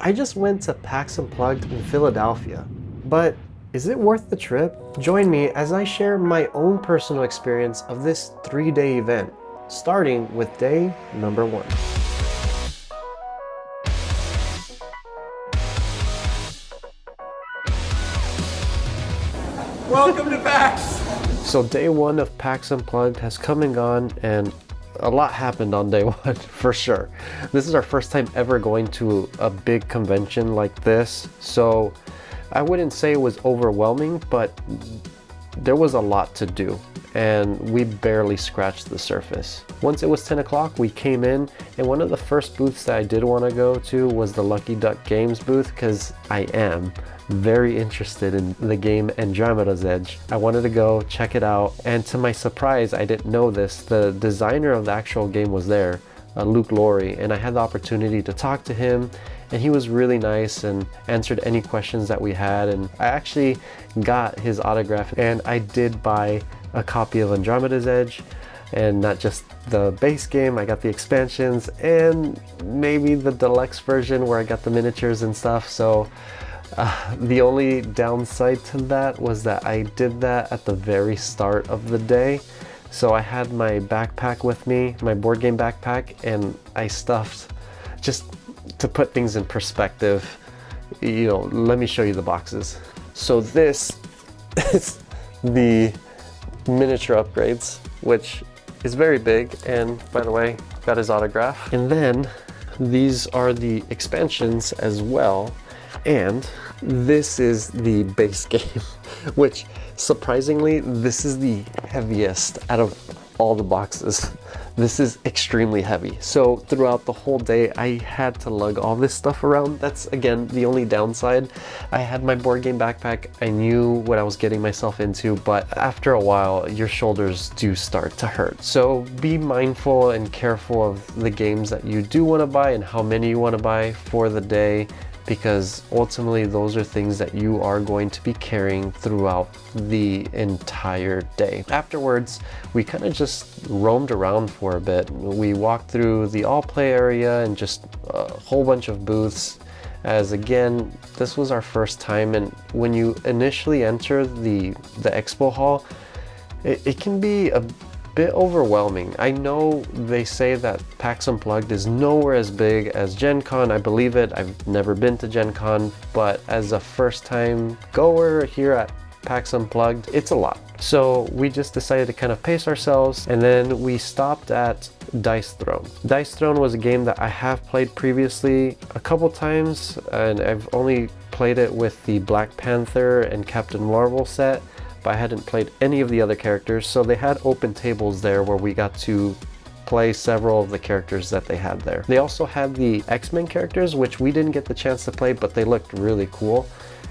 I just went to Pax Unplugged in Philadelphia, but is it worth the trip? Join me as I share my own personal experience of this 3-day event, starting with day number 1. Welcome to PAX! So day 1 of Pax Unplugged has come and gone, and a lot happened on day 1 for sure. This is our first time ever going to a big convention like this, so I wouldn't say it was overwhelming, but there was a lot to do and we barely scratched the surface. Once it was 10 o'clock, we came in, and one of the first booths that I did want to go to was the Lucky Duck Games booth, because I am very interested in the game Andromeda's Edge. I wanted to go check it out, and to my surprise, I didn't know this, the designer of the actual game was there, Luke Laurie, and I had the opportunity to talk to him, and he was really nice and answered any questions that we had, and I actually got his autograph, and I did buy a copy of Andromeda's Edge, and not just the base game, I got the expansions and maybe the deluxe version where I got the miniatures and stuff. So the only downside to that was that I did that at the very start of the day. So I had my backpack with me, my board game backpack, and I stuffed, just to put things in perspective, you know, let me show you the boxes. So this is the miniature upgrades, which is very big, and by the way, got his autograph. And then these are the expansions as well, and this is the base game, which surprisingly, this is the heaviest out of all the boxes. This is extremely heavy. So throughout the whole day, I had to lug all this stuff around. That's, again, the only downside. I had my board game backpack. I knew what I was getting myself into, but after a while, your shoulders do start to hurt. So be mindful and careful of the games that you do want to buy and how many you want to buy for the day, because ultimately those are things that you are going to be carrying throughout the entire day. Afterwards, we kind of just roamed around for a bit. We walked through the all play area and just a whole bunch of booths, as again, this was our first time, and when you initially enter the expo hall, it can be a bit overwhelming. I know they say that PAX Unplugged is nowhere as big as Gen Con. I believe it. I've never been to Gen Con, but as a first time goer here at PAX Unplugged, it's a lot. So we just decided to kind of pace ourselves, and then we stopped at Dice Throne. Dice Throne was a game that I have played previously a couple times, and I've only played it with the Black Panther and Captain Marvel set, but I hadn't played any of the other characters. So they had open tables there where we got to play several of the characters that they had there. They also had the X-Men characters, which we didn't get the chance to play, but they looked really cool.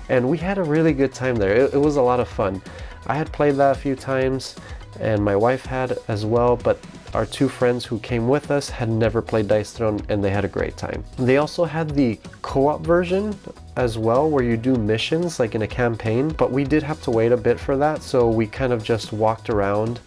And we had a really good time there. It was a lot of fun. I had played that a few times, and my wife had as well, but our two friends who came with us had never played Dice Throne, and they had a great time. They also had the co-op version as well, where you do missions like in a campaign, but we did have to wait a bit for that, so we kind of just walked around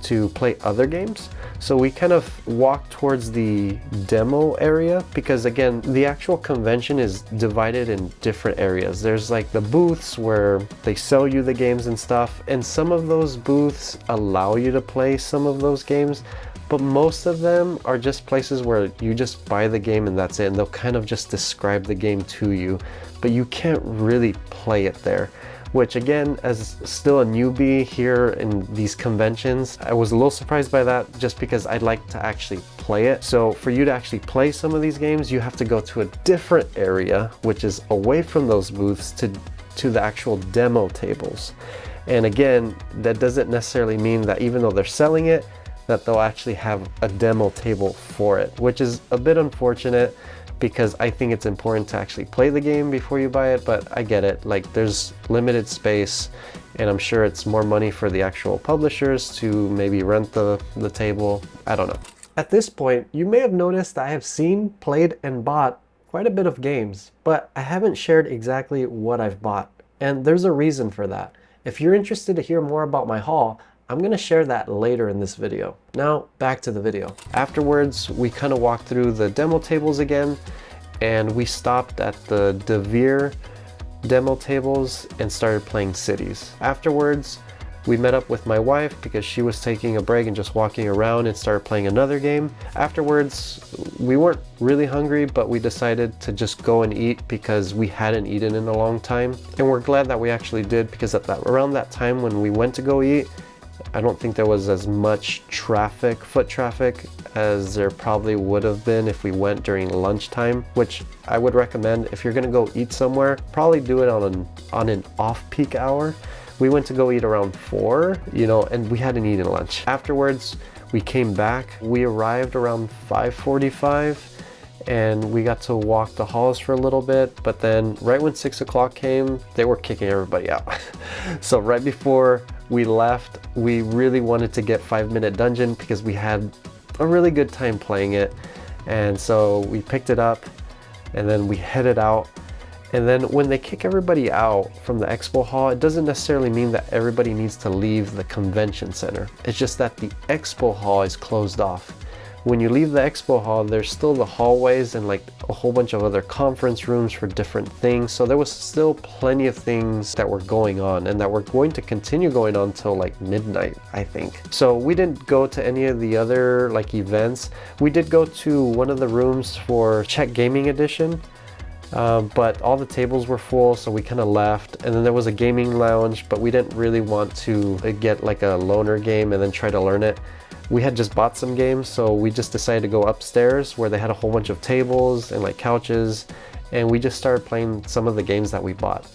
to play other games. So we kind of walked towards the demo area, because again, the actual convention is divided in different areas. There's like the booths where they sell you the games and stuff, and some of those booths allow you to play some of those games, but most of them are just places where you just buy the game and that's it, and they'll kind of just describe the game to you, but you can't really play it there. Which again, as still a newbie here in these conventions, I was a little surprised by that, just because I'd like to actually play it. So for you to actually play some of these games, you have to go to a different area, which is away from those booths, to the actual demo tables. And again, that doesn't necessarily mean that even though they're selling it, that they'll actually have a demo table for it, which is a bit unfortunate, because I think it's important to actually play the game before you buy it, but I get it. Like, there's limited space, and I'm sure it's more money for the actual publishers to maybe rent the table. I don't know. At this point, you may have noticed I have seen, played, and bought quite a bit of games, but I haven't shared exactly what I've bought, and there's a reason for that. If you're interested to hear more about my haul, I'm going to share that later in this video. Now, back to the video. Afterwards, we kind of walked through the demo tables again, and we stopped at the DeVere demo tables and started playing Cities. Afterwards, we met up with my wife because she was taking a break and just walking around, and started playing another game. Afterwards, we weren't really hungry, but we decided to just go and eat because we hadn't eaten in a long time. And we're glad that we actually did, because around that time when we went to go eat, I don't think there was as much foot traffic, as there probably would have been if we went during lunchtime, which I would recommend if you're gonna go eat somewhere, probably do it on an off-peak hour. We went to go eat around 4, and we hadn't eaten lunch. Afterwards, we came back. We arrived around 5:45, and we got to walk the halls for a little bit, but then right when 6 o'clock came, they were kicking everybody out. So right before we left, we really wanted to get 5-Minute Dungeon because we had a really good time playing it. And so we picked it up, and then we headed out. And then when they kick everybody out from the expo hall, it doesn't necessarily mean that everybody needs to leave the convention center. It's just that the expo hall is closed off. When you leave the expo hall, there's still the hallways and like a whole bunch of other conference rooms for different things. So there was still plenty of things that were going on, and that were going to continue going on till like midnight, I think. So we didn't go to any of the other like events. We did go to one of the rooms for Czech Gaming Edition. But all the tables were full, so we kind of left. And then there was a gaming lounge, but we didn't really want to get like a loaner game and then try to learn it. We had just bought some games, so we just decided to go upstairs where they had a whole bunch of tables and like couches, and we just started playing some of the games that we bought.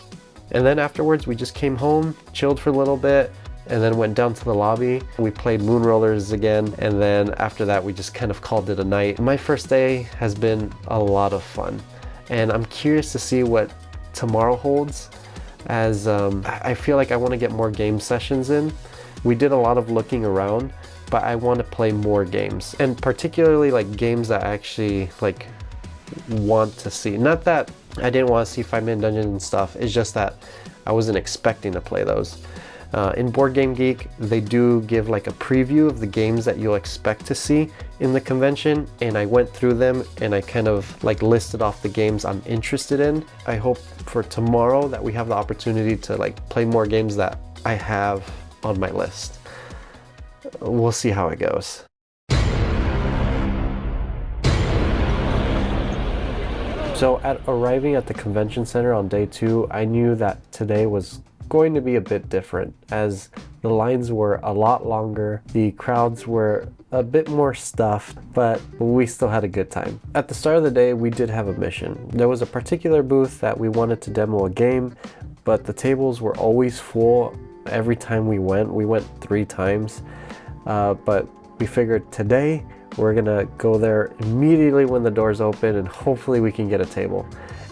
And then afterwards, we just came home, chilled for a little bit, and then went down to the lobby. We played Moon Rollers again, and then after that, we just kind of called it a night. My first day has been a lot of fun, and I'm curious to see what tomorrow holds, as I feel like I want to get more game sessions in. We did a lot of looking around, but I want to play more games, and particularly like games that I actually like want to see. Not that I didn't want to see 5-Minute Dungeon and stuff, it's just that I wasn't expecting to play those. In Board Game Geek, they do give like a preview of the games that you'll expect to see in the convention, and I went through them and I kind of like listed off the games I'm interested in. I hope for tomorrow that we have the opportunity to like play more games that I have on my list. We'll see how it goes. So at arriving at the convention center on day 2, I knew that today was going to be a bit different, as the lines were a lot longer, the crowds were a bit more stuffed, but we still had a good time. At the start of the day, we did have a mission. There was a particular booth that we wanted to demo a game, but the tables were always full every time we went. We went 3 times, but we figured today we're gonna go there immediately when the doors open, and hopefully we can get a table.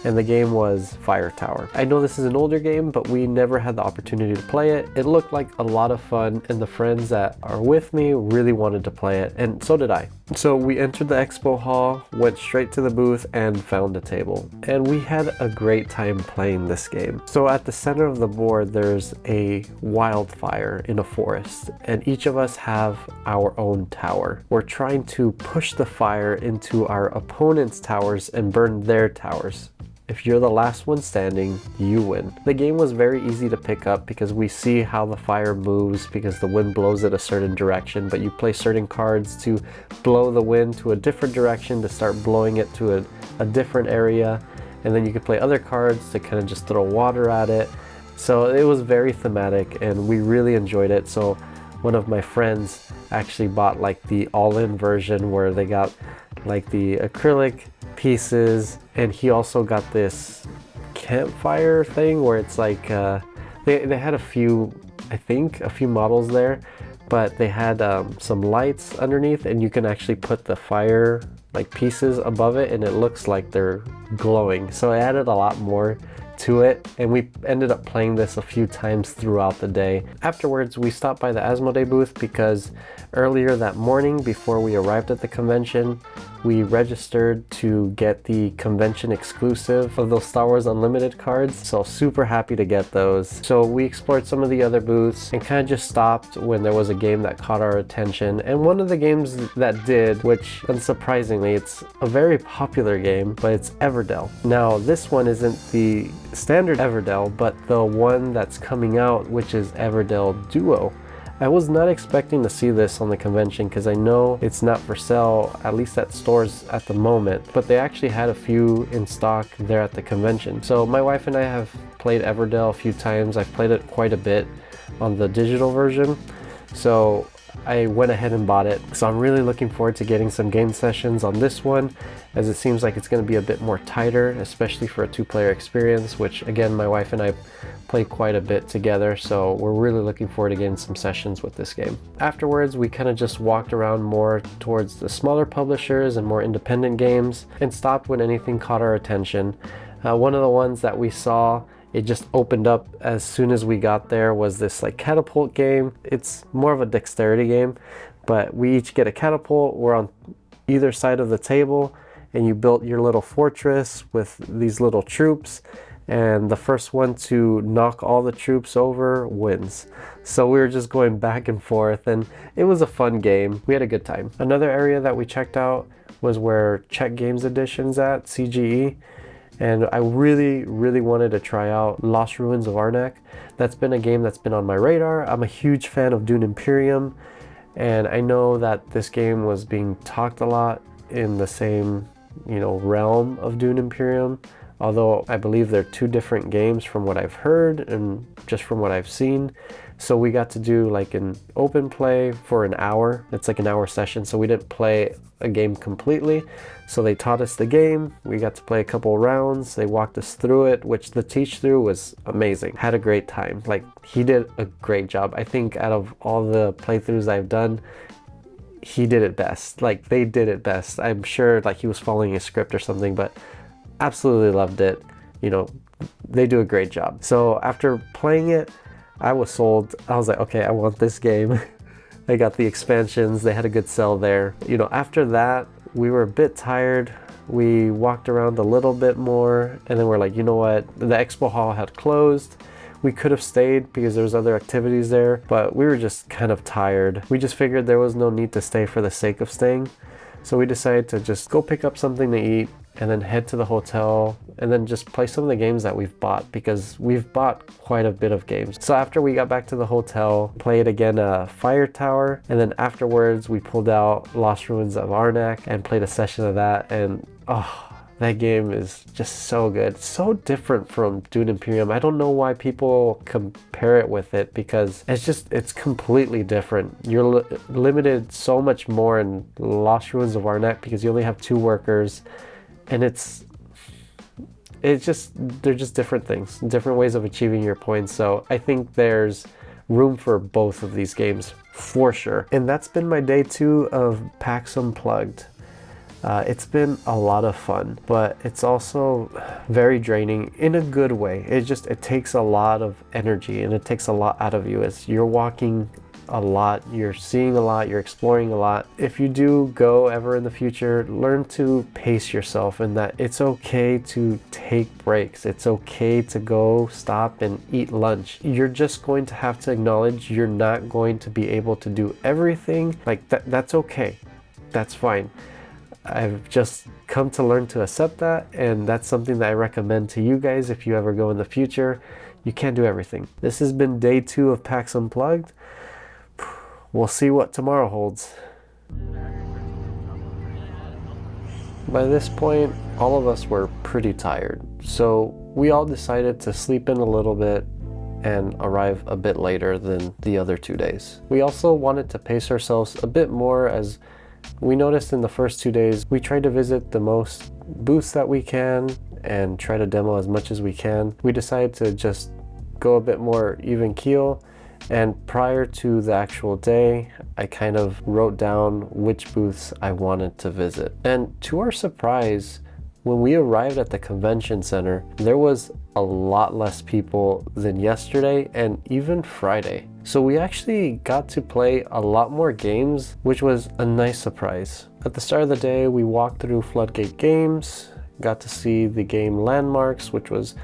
And the game was Fire Tower. I know this is an older game, but we never had the opportunity to play it. It looked like a lot of fun, and the friends that are with me really wanted to play it, and so did I. So we entered the expo hall, went straight to the booth, and found a table. And we had a great time playing this game. So at the center of the board, there's a wildfire in a forest, and each of us have our own tower. We're trying to push the fire into our opponent's towers and burn their towers. If you're the last one standing, you win. The game was very easy to pick up because we see how the fire moves because the wind blows it a certain direction, but you play certain cards to blow the wind to a different direction to start blowing it to a different area, and then you could play other cards to kind of just throw water at it. So it was very thematic and we really enjoyed it. So one of my friends actually bought like the all-in version where they got like the acrylic pieces, and he also got this campfire thing where it's like they had a few models there, but they had some lights underneath, and you can actually put the fire like pieces above it and it looks like they're glowing. So it added a lot more to it, and we ended up playing this a few times throughout the day. Afterwards, we stopped by the Asmodee booth because earlier that morning before we arrived at the convention, we registered to get the convention exclusive of those Star Wars Unlimited cards, so super happy to get those. So we explored some of the other booths and kind of just stopped when there was a game that caught our attention, and one of the games that did, which unsurprisingly it's a very popular game, but it's Everdell. Now this one isn't the standard Everdell, but the one that's coming out, which is Everdell Duo. I was not expecting to see this on the convention because I know it's not for sale, at least at stores at the moment, but they actually had a few in stock there at the convention. So my wife and I have played Everdell a few times. I've played it quite a bit on the digital version, so I went ahead and bought it. So I'm really looking forward to getting some game sessions on this one, as it seems like it's going to be a bit more tighter, especially for a two-player experience, which again, my wife and I play quite a bit together, so we're really looking forward to getting some sessions with this game. Afterwards, we kind of just walked around more towards the smaller publishers and more independent games and stopped when anything caught our attention. One of the ones that we saw, it just opened up as soon as we got there, was this like catapult game. It's more of a dexterity game, but we each get a catapult. We're on either side of the table, and you built your little fortress with these little troops, and the first one to knock all the troops over wins. So we were just going back and forth, and it was a fun game. We had a good time. Another area that we checked out was where Czech Games Edition's at, CGE. And I really wanted to try out Lost Ruins of Arnak. That's been a game that's been on my radar. I'm a huge fan of Dune Imperium, and I know that this game was being talked a lot in the same, realm of Dune Imperium, although I believe they're two different games from what I've heard and just from what I've seen. So we got to do like an open play for an hour. It's like an hour session, so we didn't play a game completely. So they taught us the game. We got to play a couple rounds. They walked us through it, which the teach through was amazing. Had a great time. Like, he did a great job. I think out of all the playthroughs I've done, he did it best. Like, they did it best. I'm sure like he was following a script or something, but absolutely loved it. They do a great job. So after playing it, I was sold. I was like, okay, I want this game. I got the expansions. They had a good sell there. After that, we were a bit tired. We walked around a little bit more, and then we're like, you know what? The expo hall had closed. We could have stayed because there was other activities there, but we were just kind of tired. We just figured there was no need to stay for the sake of staying. So we decided to just go pick up something to eat and then head to the hotel and then just play some of the games that we've bought, because we've bought quite a bit of games. So after we got back to the hotel, played again Fire Tower, and then afterwards we pulled out Lost Ruins of Arnak and played a session of that, and that game is just so good. So different from Dune Imperium. I don't know why people compare it with it, because it's completely different. You're limited so much more in Lost Ruins of Arnak because you only have 2 workers, and they're just different things, different ways of achieving your points. So I think there's room for both of these games for sure. And that's been my day 2 of PAX Unplugged. It's been a lot of fun, but it's also very draining in a good way. It takes a lot of energy, and it takes a lot out of you as you're walking a lot, you're seeing a lot, you're exploring a lot. If you do go ever in the future, learn to pace yourself, and that it's okay to take breaks. It's okay to go stop and eat lunch. You're just going to have to acknowledge you're not going to be able to do everything. Like that's okay. That's fine. I've just come to learn to accept that, and that's something that I recommend to you guys if you ever go in the future. You can't do everything. This has been day 2 of PAX Unplugged. We'll see what tomorrow holds. By this point, all of us were pretty tired, so we all decided to sleep in a little bit and arrive a bit later than the other 2 days. We also wanted to pace ourselves a bit more, as we noticed in the first 2 days, we tried to visit the most booths that we can and try to demo as much as we can. We decided to just go a bit more even keel, and prior to the actual day, I kind of wrote down which booths I wanted to visit. And to our surprise, when we arrived at the convention center, there was a lot less people than yesterday and even Friday. So we actually got to play a lot more games, which was a nice surprise. At the start of the day, we walked through Floodgate Games, got to see the game Landmarks, which was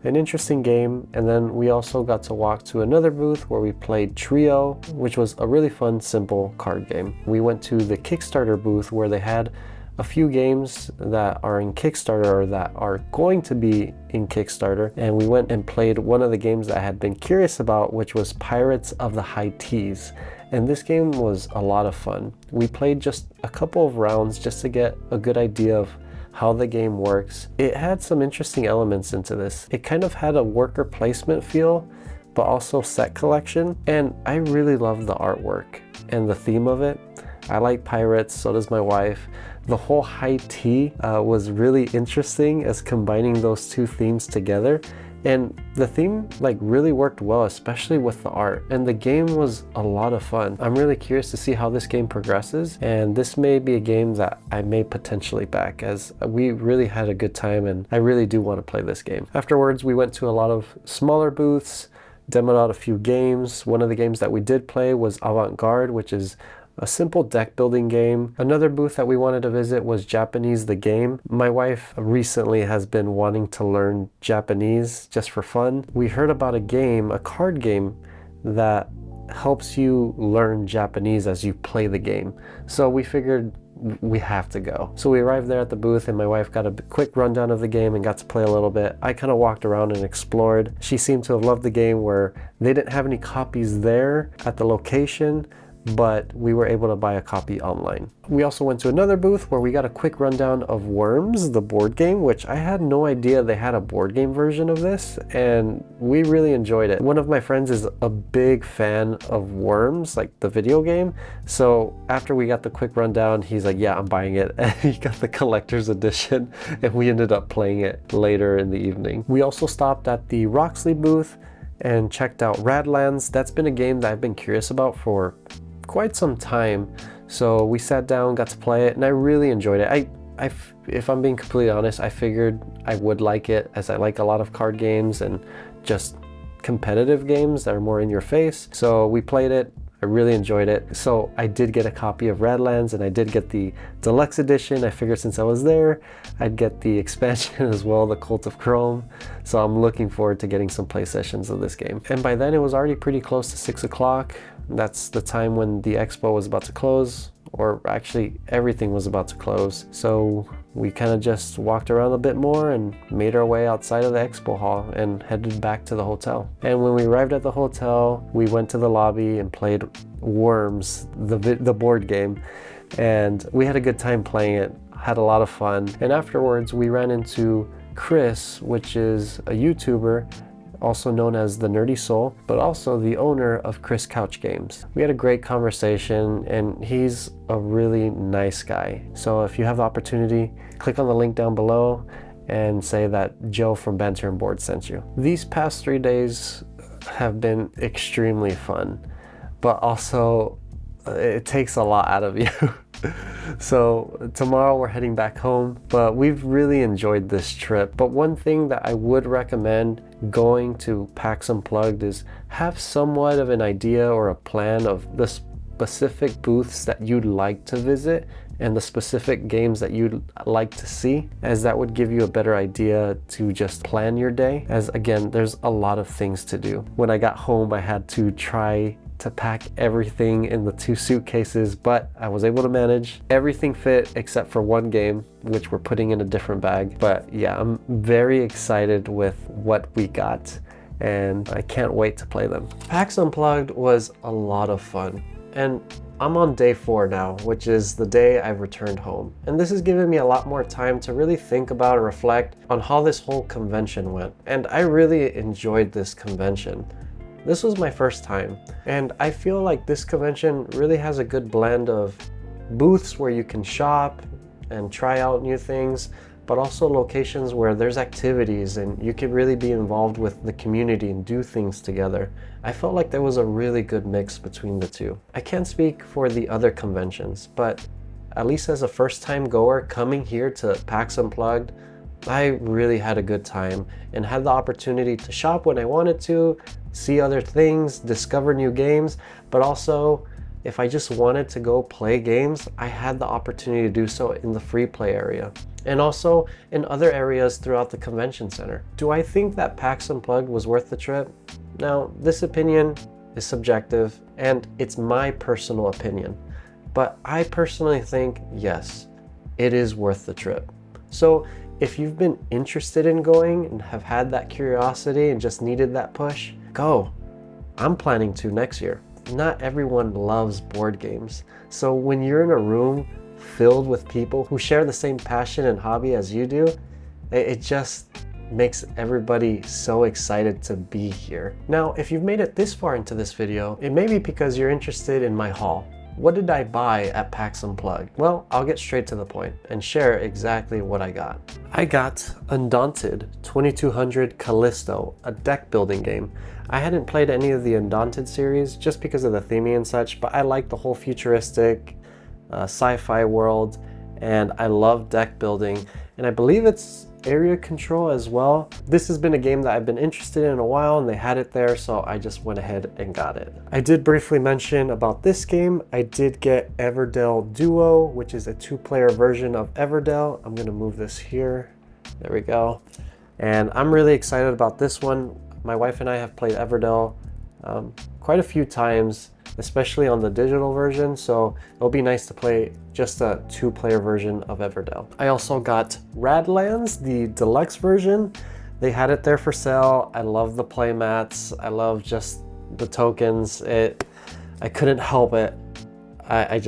an interesting game, and then we also got to walk to another booth where we played Trio, which was a really fun, simple card game. We went to the Kickstarter booth where they had a few games that are in Kickstarter or that are going to be in Kickstarter, and we went and played one of the games that I had been curious about, which was Pirates of the High Teas. And this game was a lot of fun. We played just a couple of rounds just to get a good idea of how the game works. It had some interesting elements into this. It kind of had a worker placement feel, but also set collection. And I really love the artwork and the theme of it. I like pirates, so does my wife. The whole high tea was really interesting as combining those two themes together. And the theme really worked well, especially with the art. And the game was a lot of fun. I'm really curious to see how this game progresses. And this may be a game that I may potentially back, as we really had a good time and I really do want to play this game. Afterwards, we went to a lot of smaller booths, demoed out a few games. One of the games that we did play was Avant-Garde, which is a simple deck building game. Another booth that we wanted to visit was Japanese the Game. My wife recently has been wanting to learn Japanese just for fun. We heard about a game, a card game, that helps you learn Japanese as you play the game. So we figured we have to go. So we arrived there at the booth and my wife got a quick rundown of the game and got to play a little bit. I kind of walked around and explored. She seemed to have loved the game, where they didn't have any copies there at the location, but we were able to buy a copy online. We also went to another booth where we got a quick rundown of Worms, the board game, which I had no idea they had a board game version of this, and we really enjoyed it. One of my friends is a big fan of Worms, like the video game, so after we got the quick rundown, he's like, yeah, I'm buying it, and he got the collector's edition, and we ended up playing it later in the evening. We also stopped at the Roxley booth and checked out Radlands. That's been a game that I've been curious about for quite some time, so we sat down, got to play it, and I really enjoyed it. If I'm being completely honest, I figured I would like it, as I like a lot of card games and just competitive games that are more in your face. So we played it. I really enjoyed it. So I did get a copy of Radlands, and I did get the deluxe edition. I figured since I was there, I'd get the expansion as well, the Cult of Chrome. So I'm looking forward to getting some play sessions of this game. And by then it was already pretty close to 6 o'clock. That's the time when the expo was about to close, or actually everything was about to close. So we kind of just walked around a bit more and made our way outside of the expo hall and headed back to the hotel. And when we arrived at the hotel, we went to the lobby and played Worms, the board game. And we had a good time playing it, had a lot of fun. And afterwards we ran into Chris, which is a YouTuber, also known as the NerdySole, but also the owner of Chris Couch Games. We had a great conversation, and he's a really nice guy. So if you have the opportunity, click on the link down below and say that Joe from Banter and Board sent you. These past 3 days have been extremely fun, but also it takes a lot out of you. So tomorrow we're heading back home, but we've really enjoyed this trip. But one thing that I would recommend going to Pax Unplugged is have somewhat of an idea or a plan of the specific booths that you'd like to visit and the specific games that you'd like to see, as that would give you a better idea to just plan your day, as again, there's a lot of things to do. When I got home, I had to try to pack everything in the 2 suitcases, but I was able to manage. Everything fit except for one game, which we're putting in a different bag. But yeah, I'm very excited with what we got, and I can't wait to play them. PAX Unplugged was a lot of fun, and I'm on day 4 now, which is the day I've returned home. And this has given me a lot more time to really think about and reflect on how this whole convention went. And I really enjoyed this convention. This was my first time, and I feel like this convention really has a good blend of booths where you can shop and try out new things, but also locations where there's activities and you can really be involved with the community and do things together. I felt like there was a really good mix between the two. I can't speak for the other conventions, but at least as a first-time goer coming here to PAX Unplugged I really had a good time and had the opportunity to shop when I wanted to, see other things, discover new games, but also if I just wanted to go play games, I had the opportunity to do so in the free play area and also in other areas throughout the convention center. Do I think that PAX Unplugged was worth the trip? Now, this opinion is subjective and it's my personal opinion, but I personally think yes, it is worth the trip. So if you've been interested in going and have had that curiosity and just needed that push, go. I'm planning to next year. Not everyone loves board games. So when you're in a room filled with people who share the same passion and hobby as you do, it just makes everybody so excited to be here. Now, if you've made it this far into this video, it may be because you're interested in my haul. What did I buy at PAX Unplugged? Well, I'll get straight to the point and share exactly what I got. I got Undaunted 2200 Callisto, a deck building game. I hadn't played any of the Undaunted series just because of the theming and such, but I like the whole futuristic sci-fi world and I love deck building, and I believe it's area control as well. This has been a game that I've been interested in a while and they had it there, so I just went ahead and got it. I did briefly mention about this game. I did get Everdell Duo, which is a 2-player version of Everdell. I'm gonna move this here. There we go. And I'm really excited about this one. My wife and I have played Everdell quite a few times, especially on the digital version, so it'll be nice to play just a 2-player version of Everdell. I also got Radlands, the deluxe version. They had it there for sale. I love the play mats. I love just the tokens. I couldn't help it. I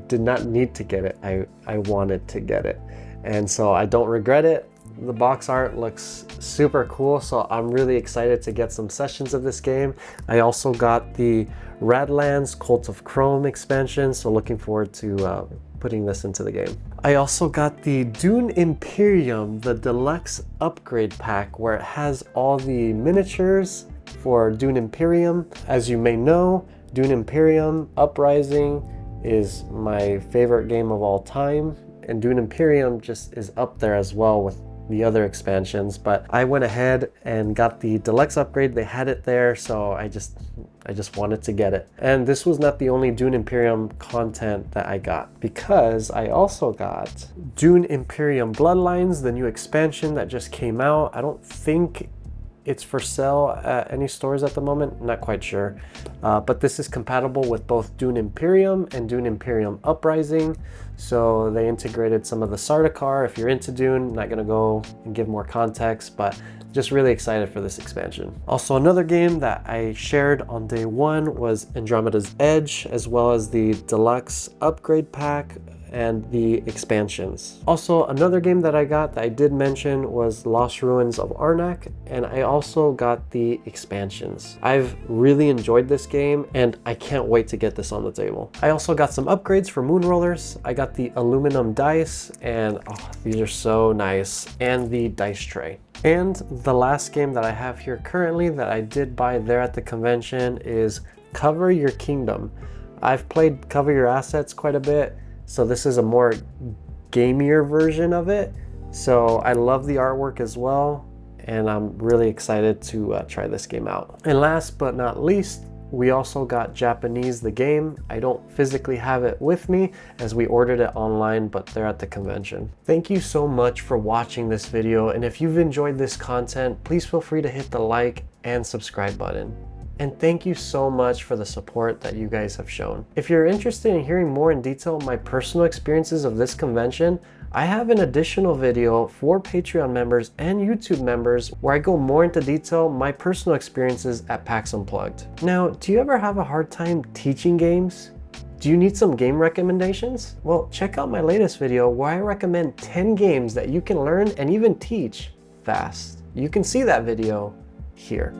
did not need to get it. I wanted to get it. And so I don't regret it. The box art looks super cool, so I'm really excited to get some sessions of this game. I also got the Radlands Cult of Chrome expansion, so looking forward to putting this into the game. I also got the Dune Imperium, the deluxe upgrade pack, where it has all the miniatures for Dune Imperium. As you may know, Dune Imperium Uprising is my favorite game of all time, and Dune Imperium just is up there as well with the other expansions, but I went ahead and got the deluxe upgrade. They had it there, so I just wanted to get it. And this was not the only Dune Imperium content that I got, because I also got Dune Imperium Bloodlines, the new expansion that just came out. I don't think it's for sale at any stores at the moment, not quite sure. But this is compatible with both Dune Imperium and Dune Imperium Uprising. So they integrated some of the Sardaukar. If you're into Dune, not gonna go and give more context, but just really excited for this expansion. Also, another game that I shared on day one was Andromeda's Edge, as well as the deluxe upgrade pack and the expansions. Also, another game that I got that I did mention was Lost Ruins of Arnak, and I also got the expansions. I've really enjoyed this game and I can't wait to get this on the table. I also got some upgrades for Moon Rollers. I got the aluminum dice, and oh, these are so nice, and the dice tray. And the last game that I have here currently that I did buy there at the convention is Cover Your Kingdom. I've played Cover Your Assets quite a bit, so this is a more gamier version of it. So I love the artwork as well, and I'm really excited to try this game out. And last but not least, we also got Japanese the game. I don't physically have it with me as we ordered it online, but they're at the convention. Thank you so much for watching this video, and if you've enjoyed this content, please feel free to hit the like and subscribe button. And thank you so much for the support that you guys have shown. If you're interested in hearing more in detail my personal experiences of this convention, I have an additional video for Patreon members and YouTube members where I go more into detail my personal experiences at PAX Unplugged. Now, do you ever have a hard time teaching games? Do you need some game recommendations? Well, check out my latest video where I recommend 10 games that you can learn and even teach fast. You can see that video here.